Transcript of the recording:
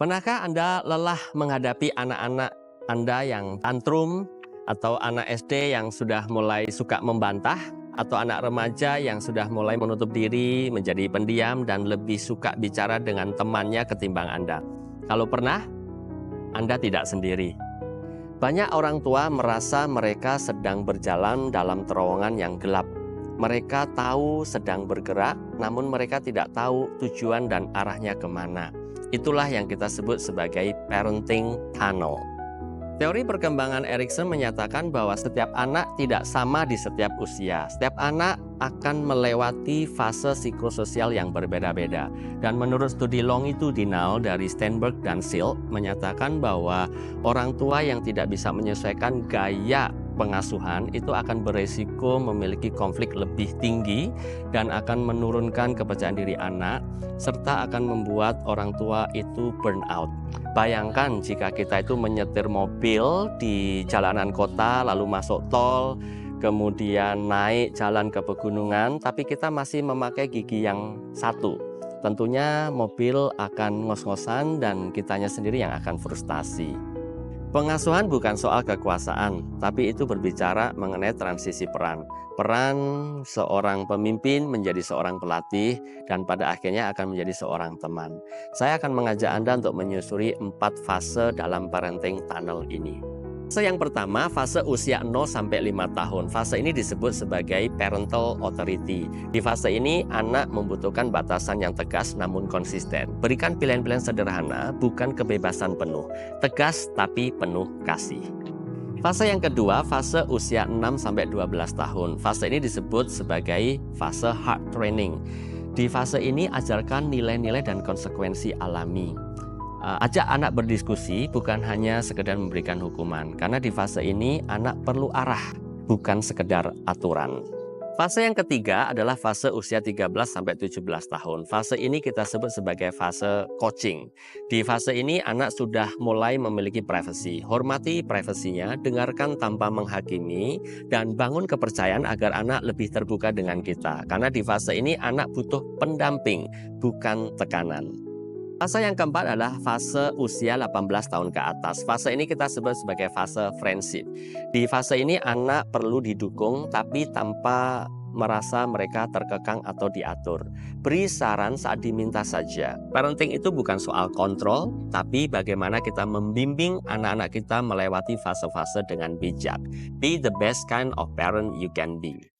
Pernahkah Anda lelah menghadapi anak-anak Anda yang tantrum, atau anak SD yang sudah mulai suka membantah, atau anak remaja yang sudah mulai menutup diri, menjadi pendiam, dan lebih suka bicara dengan temannya ketimbang Anda? Kalau pernah, Anda tidak sendiri. Banyak orang tua merasa mereka sedang berjalan dalam terowongan yang gelap. Mereka tahu sedang bergerak, namun mereka tidak tahu tujuan dan arahnya kemana. Itulah yang kita sebut sebagai parenting tunnel. Teori perkembangan Erikson menyatakan bahwa setiap anak tidak sama di setiap usia. Setiap anak akan melewati fase psikososial yang berbeda-beda. Dan menurut studi longitudinal dari Steinberg dan Silk menyatakan bahwa orang tua yang tidak bisa menyesuaikan gaya pengasuhan itu akan beresiko memiliki konflik lebih tinggi dan akan menurunkan kepercayaan diri anak, serta akan membuat orang tua itu burn out. Bayangkan jika kita itu menyetir mobil di jalanan kota, lalu masuk tol, kemudian naik jalan ke pegunungan, tapi kita masih memakai gigi yang satu. Tentunya mobil akan ngos-ngosan dan kitanya sendiri yang akan frustasi. Pengasuhan bukan soal kekuasaan, tapi itu berbicara mengenai transisi peran. Peran seorang pemimpin menjadi seorang pelatih dan pada akhirnya akan menjadi seorang teman. Saya akan mengajak Anda untuk menyusuri 4 fase dalam parenting tunnel ini. Fase yang pertama, fase usia 0 sampai 5 tahun. Fase ini disebut sebagai parental authority. Di fase ini, anak membutuhkan batasan yang tegas namun konsisten. Berikan pilihan-pilihan sederhana, bukan kebebasan penuh. Tegas tapi penuh kasih. Fase yang kedua, fase usia 6 sampai 12 tahun. Fase ini disebut sebagai fase hard training. Di fase ini, ajarkan nilai-nilai dan konsekuensi alami. Ajak anak berdiskusi, bukan hanya sekedar memberikan hukuman. Karena di fase ini anak perlu arah, bukan sekedar aturan. Fase yang ketiga adalah fase usia 13-17 tahun. Fase ini kita sebut sebagai fase coaching. Di fase ini anak sudah mulai memiliki privasi. Hormati privasinya, dengarkan tanpa menghakimi, dan bangun kepercayaan agar anak lebih terbuka dengan kita. Karena di fase ini anak butuh pendamping, bukan tekanan. Fase yang keempat adalah fase usia 18 tahun ke atas. Fase ini kita sebut sebagai fase friendship. Di fase ini anak perlu didukung tapi tanpa merasa mereka terkekang atau diatur. Beri saran saat diminta saja. Parenting itu bukan soal kontrol, tapi bagaimana kita membimbing anak-anak kita melewati fase-fase dengan bijak. Be the best kind of parent you can be.